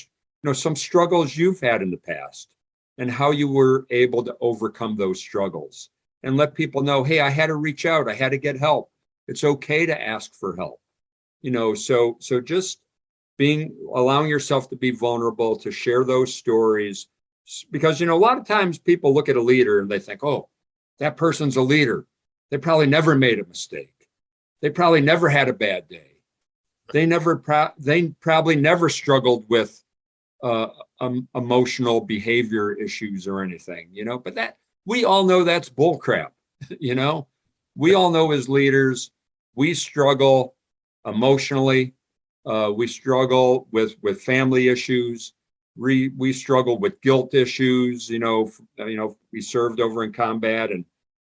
some struggles you've had in the past, and how you were able to overcome those struggles, and let people know, hey, I had to reach out. I had to get help. It's okay to ask for help. So just allowing yourself to be vulnerable, to share those stories, because, a lot of times people look at a leader and they think, oh, that person's a leader. They probably never made a mistake. They probably never had a bad day. They probably never struggled with emotional behavior issues or anything, but that we all know that's bullcrap. We all know as leaders, we struggle emotionally. We struggle with family issues. We struggle with guilt issues. We served over in combat and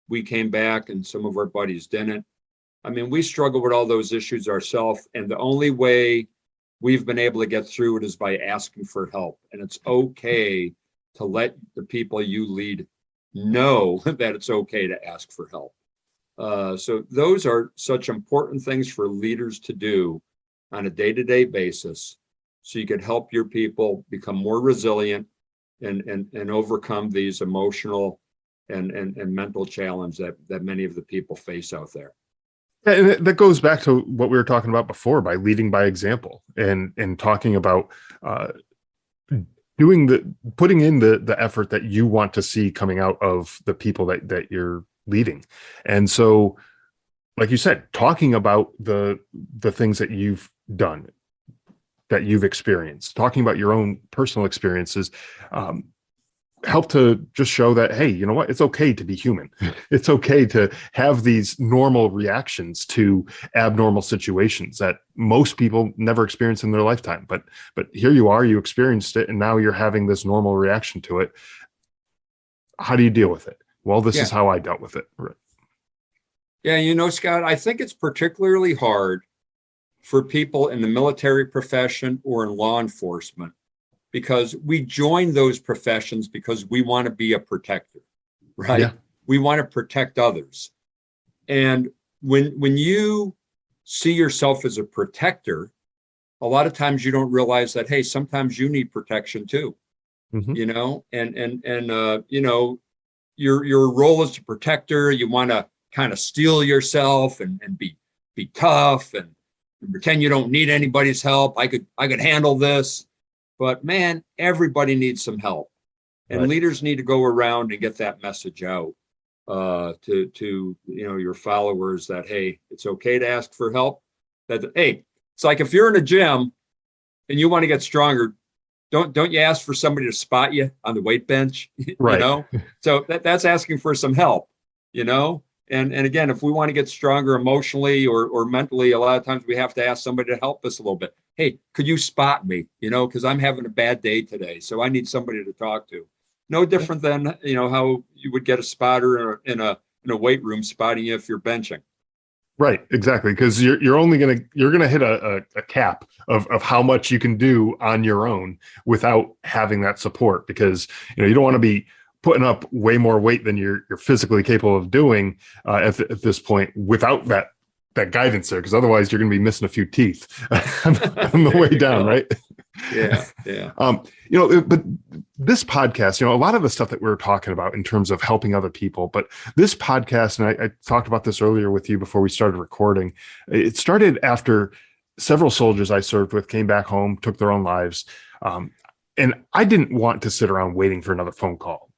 we came back and some of our buddies didn't. We struggle with all those issues ourselves. And the only way we've been able to get through it is by asking for help. And it's okay to let the people you lead know that it's okay to ask for help. So those are such important things for leaders to do on a day-to-day basis, so you can help your people become more resilient and overcome these emotional and mental challenge that many of the people face out there. Yeah, and that goes back to what we were talking about before, by leading by example, and talking about putting in the effort that you want to see coming out of the people that you're leading. And so, like you said, talking about the things that you've done, that you've experienced, talking about your own personal experiences, help to just show that, hey, you know what? It's okay to be human. It's okay to have these normal reactions to abnormal situations that most people never experience in their lifetime. But here you are, you experienced it, and now you're having this normal reaction to it. How do you deal with it? Well, this is how I dealt with it. Right. Yeah, Scott, I think it's particularly hard for people in the military profession or in law enforcement, because we join those professions because we want to be a protector, right? Yeah. We want to protect others. And when you see yourself as a protector, a lot of times you don't realize that, hey, sometimes you need protection too, Mhm. Your role as a protector, you want to kind of steel yourself and be tough and pretend you don't need anybody's help. I could handle this. But man, everybody needs some help. And Right. leaders need to go around and get that message out to your followers that, hey, it's okay to ask for help. That, hey, it's like if you're in a gym and you want to get stronger, don't you ask for somebody to spot you on the weight bench? Right. So that's asking for some help, and again, if we want to get stronger emotionally or mentally, a lot of times we have to ask somebody to help us a little bit. Hey, could you spot me? Because I'm having a bad day today, so I need somebody to talk to. No different than how you would get a spotter in a weight room spotting you if you're benching. Right, exactly. Because you're only gonna hit a cap of how much you can do on your own without having that support. Because you don't want to be putting up way more weight than you're physically capable of doing at this point without that guidance there. Because otherwise, you're going to be missing a few teeth on the way down, right? Yeah. But this podcast, a lot of the stuff that we're talking about in terms of helping other people, but this podcast, and I talked about this earlier with you before we started recording, it started after several soldiers I served with came back home, took their own lives. And I didn't want to sit around waiting for another phone call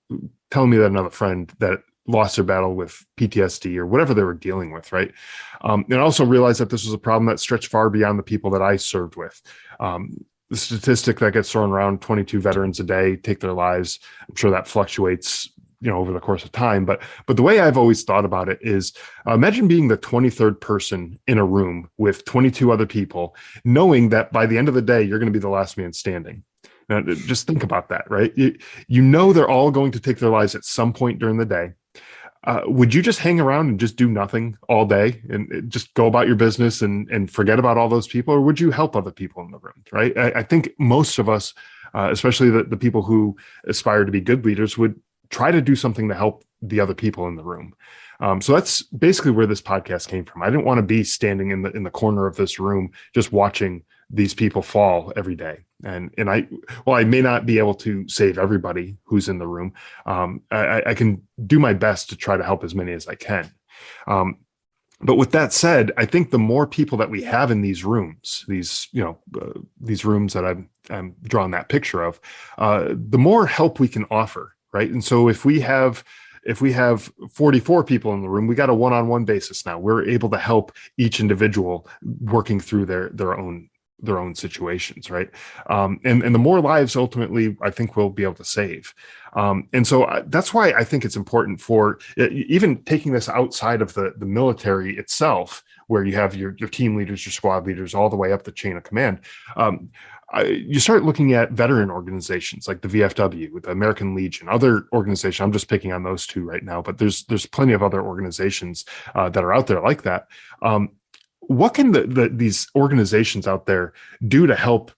telling me that another friend that lost their battle with PTSD or whatever they were dealing with, right? And I also realized that this was a problem that stretched far beyond the people that I served with. The statistic that gets thrown around, 22 veterans a day take their lives. I'm sure that fluctuates, over the course of time. But the way I've always thought about it is imagine being the 23rd person in a room with 22 other people, knowing that by the end of the day, you're going to be the last man standing. Now, just think about that, right? They're all going to take their lives at some point during the day. Would you just hang around and just do nothing all day and just go about your business and forget about all those people? Or would you help other people in the room, right? I think most of us, especially the people who aspire to be good leaders, would try to do something to help the other people in the room. So that's basically where this podcast came from. I didn't want to be standing in the corner of this room just watching these people fall every day. And I may not be able to save everybody who's in the room. I can do my best to try to help as many as I can. But with that said, I think the more people that we have in these rooms, these rooms that I'm drawing that picture of, the more help we can offer, right? And so if we have 44 people in the room, we got a one-on-one basis now. We're able to help each individual working through their own situations, right? And the more lives ultimately, I think we'll be able to save. And so that's why I think it's important for even taking this outside of the military itself, where you have your team leaders, your squad leaders, all the way up the chain of command. You start looking at veteran organizations like the VFW, with the American Legion, other organizations. I'm just picking on those two right now, but there's plenty of other organizations that are out there like that. What can these organizations out there do to help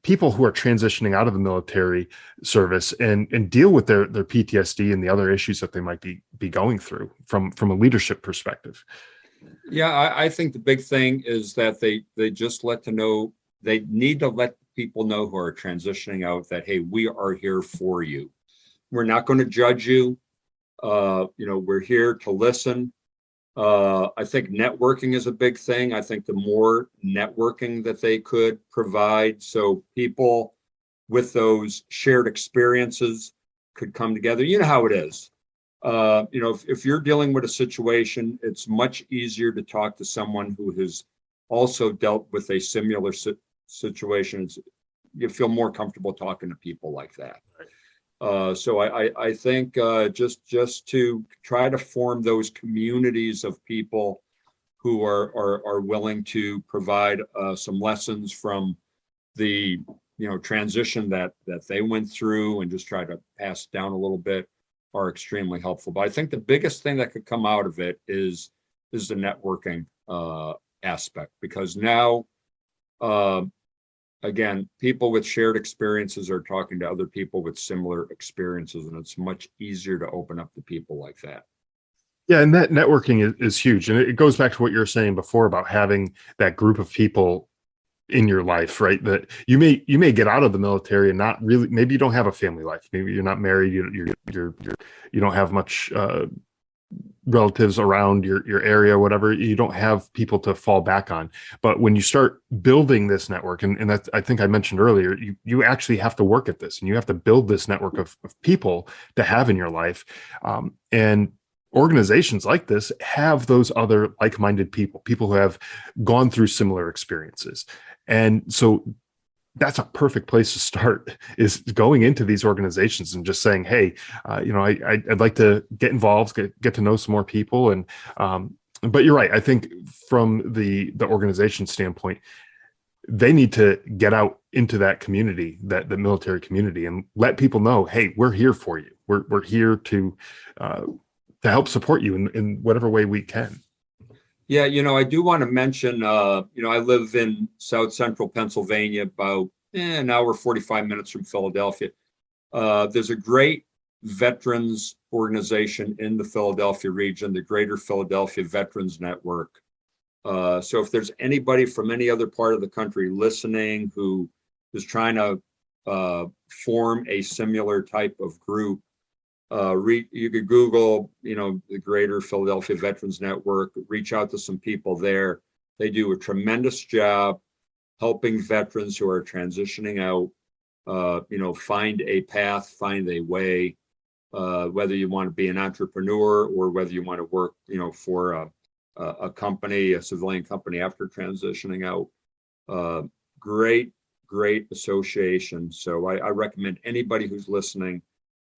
people who are transitioning out of the military service and deal with their PTSD and the other issues that they might be going through from a leadership perspective? Yeah, I think the big thing is that they just they need to let people know who are transitioning out that, hey, we are here for you. We're not going to judge you. We're here to listen. I think networking is a big thing. I think the more networking that they could provide, so people with those shared experiences could come together. You know how it is. If you're dealing with a situation, it's much easier to talk to someone who has also dealt with a similar situation. You feel more comfortable talking to people like that. So I think just to try to form those communities of people who are willing to provide some lessons from the transition that they went through and just try to pass down a little bit are extremely helpful. But I think the biggest thing that could come out of it is the networking aspect, because now, again, people with shared experiences are talking to other people with similar experiences, and it's much easier to open up to people like that. Yeah, and that networking is huge. And it goes back to what you were saying before about having that group of people in your life, right? That you may get out of the military and not really, maybe you don't have a family life. Maybe you're not married, you don't have much relatives around your area, whatever. You don't have people to fall back on. But when you start building this network, and that's, I think I mentioned earlier, you actually have to work at this, and you have to build this network of people to have in your life. And organizations like this have those other like-minded people who have gone through similar experiences. And so that's a perfect place to start, is going into these organizations and just saying, hey, I'd like to get involved, get to know some more people. And but you're right. I think from the organization standpoint, they need to get out into that community, the military community, and let people know, hey, we're here for you. We're here to help support you in whatever way we can. Yeah, I do want to mention, I live in South Central Pennsylvania, about an hour, 45 minutes from Philadelphia. There's a great veterans organization in the Philadelphia region, the Greater Philadelphia Veterans Network. So if there's anybody from any other part of the country listening who is trying to form a similar type of group, you could Google, the Greater Philadelphia Veterans Network, reach out to some people there. They do a tremendous job helping veterans who are transitioning out, find a path, find a way, whether you want to be an entrepreneur or whether you want to work, for a company, a civilian company after transitioning out. Great association. So I recommend anybody who's listening,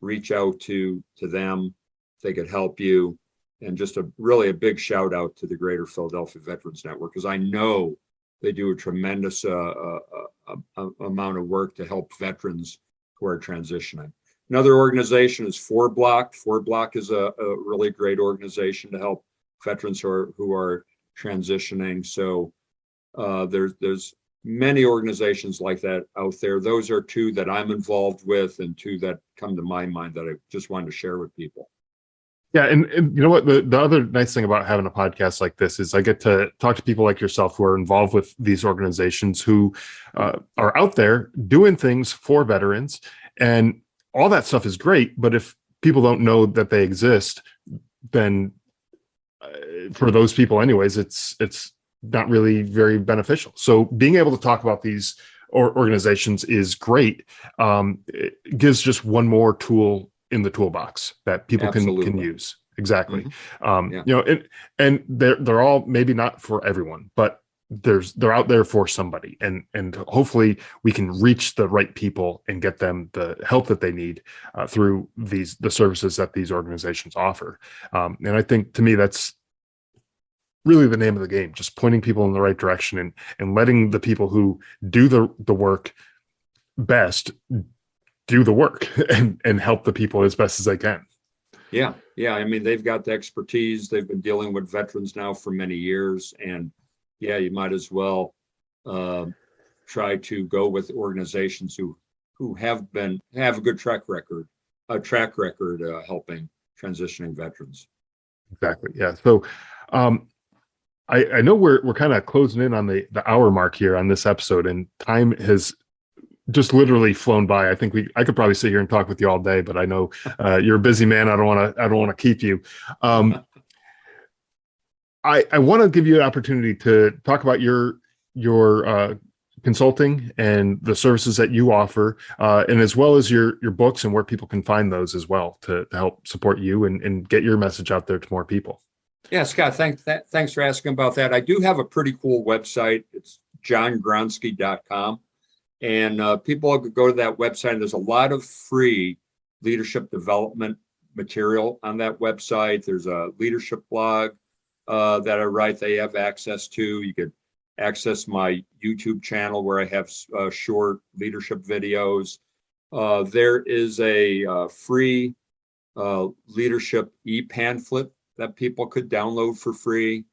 reach out to them. They could help you. And just really a big shout out to the Greater Philadelphia Veterans Network, because I know they do a tremendous amount of work to help veterans who are transitioning. Another organization is 4Block. 4Block is a really great organization to help veterans who are transitioning. So there's many organizations like that out there. Those are two that I'm involved with, and two that come to my mind that I just wanted to share with people. Yeah, and you know what? The other nice thing about having a podcast like this is I get to talk to people like yourself who are involved with these organizations, who are out there doing things for veterans, and all that stuff is great. But if people don't know that they exist, then for those people, anyways, it's not really very beneficial. So being able to talk about these organizations is great. It gives just one more tool in the toolbox that people can use. Exactly. Yeah. And they're all maybe not for everyone, but they're out there for somebody, and hopefully we can reach the right people and get them the help that they need through the services that these organizations offer. And I think, to me, that's really the name of the game, just pointing people in the right direction and letting the people who do the work best do the work and help the people as best as they can. Yeah. I mean, they've got the expertise. They've been dealing with veterans now for many years, and yeah, you might as well try to go with organizations who have a good track record helping transitioning veterans. Exactly. Yeah. So I know we're kind of closing in on the hour mark here on this episode, and time has just literally flown by. I think I could probably sit here and talk with you all day, but I know you're a busy man. I don't want to keep you. I want to give you an opportunity to talk about your consulting and the services that you offer, and as well as your books and where people can find those as well to help support you and get your message out there to more people. Yeah, Scott, thanks for asking about that. I do have a pretty cool website. It's johngronski.com. And people could go to that website, and there's a lot of free leadership development material on that website. There's a leadership blog that I write, they have access to. You could access my YouTube channel where I have short leadership videos. There is a free leadership e-pamphlet that people could download for free.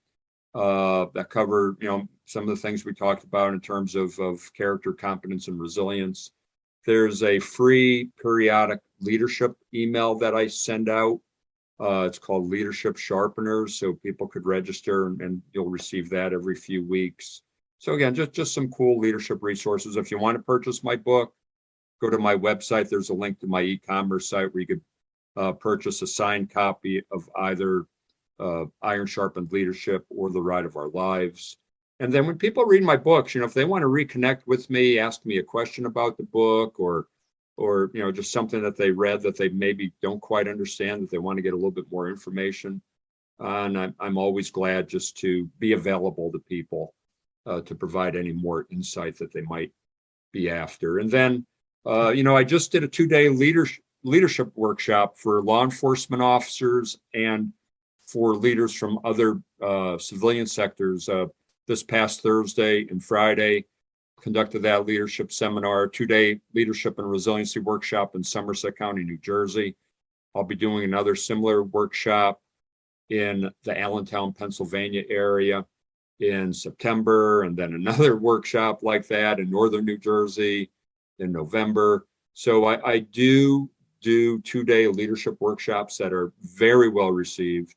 that cover, some of the things we talked about in terms of character, competence, and resilience. There's a free periodic leadership email that I send out. It's called Leadership Sharpeners, so people could register and you'll receive that every few weeks. So again, just some cool leadership resources. If you want to purchase my book, go to my website. There's a link to my e-commerce site where you could purchase a signed copy of either Iron-Sharpened Leadership or The Ride of Our Lives. And then when people read my books, if they want to reconnect with me, ask me a question about the book or just something that they read that they maybe don't quite understand, that they want to get a little bit more information. And I'm always glad just to be available to people to provide any more insight that they might be after. And then, I just did a 2-day leadership workshop for law enforcement officers and for leaders from other civilian sectors. This past Thursday and Friday, conducted that leadership seminar, 2-day leadership and resiliency workshop in Somerset County, New Jersey. I'll be doing another similar workshop in the Allentown, Pennsylvania area in September, and then another workshop like that in Northern New Jersey in November. So I do 2-day leadership workshops that are very well received.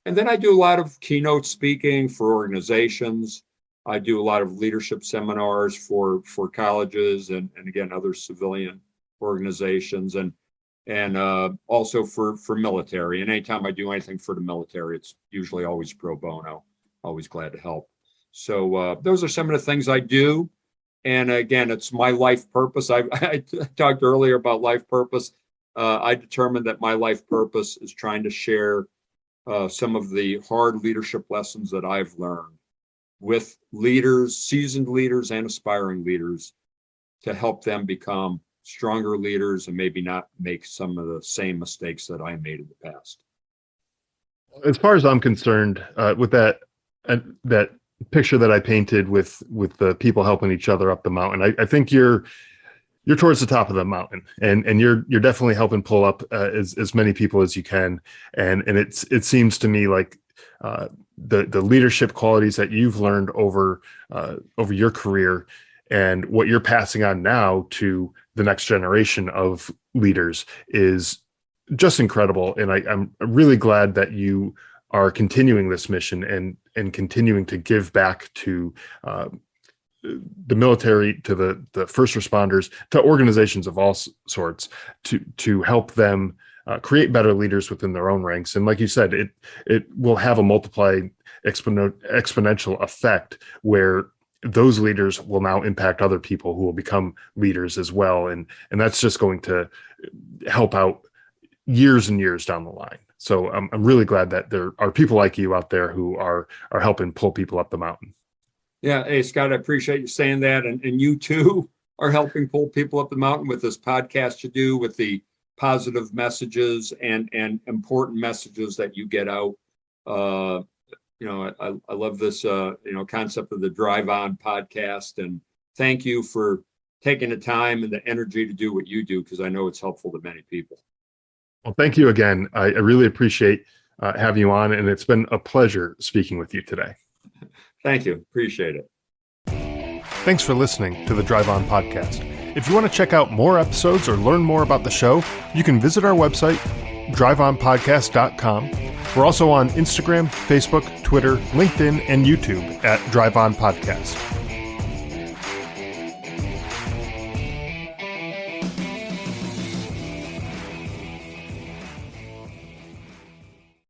And then I do a lot of keynote speaking for organizations. I do a lot of leadership seminars for colleges and again, other civilian organizations and also for military. And anytime I do anything for the military, it's usually always pro bono, always glad to help. So those are some of the things I do. And again, it's my life purpose. I talked earlier about life purpose. I determined that my life purpose is trying to share some of the hard leadership lessons that I've learned with leaders, seasoned leaders and aspiring leaders, to help them become stronger leaders and maybe not make some of the same mistakes that I made in the past. As far as I'm concerned, with that picture that I painted with the people helping each other up the mountain, I think you're towards the top of the mountain, and you're definitely helping pull up as many people as you can. And it seems to me like the leadership qualities that you've learned over your career and what you're passing on now to the next generation of leaders is just incredible. And I'm really glad that you are continuing this mission and continuing to give back to the military, to the first responders, to organizations of all sorts, to help them create better leaders within their own ranks. And like you said, it will have a multiplied exponential effect where those leaders will now impact other people who will become leaders as well. And that's just going to help out years and years down the line. So I'm really glad that there are people like you out there who are helping pull people up the mountain. Yeah. Hey, Scott, I appreciate you saying that. And you too are helping pull people up the mountain with this podcast you do, with the positive messages and important messages that you get out. I love this, concept of the Drive On podcast, and thank you for taking the time and the energy to do what you do, because I know it's helpful to many people. Well, thank you again. I really appreciate having you on, and it's been a pleasure speaking with you today. Thank you. Appreciate it. Thanks for listening to the Drive On podcast. If you want to check out more episodes or learn more about the show, you can visit our website, driveonpodcast.com. We're also on Instagram, Facebook, Twitter, LinkedIn, and YouTube at Drive On Podcast.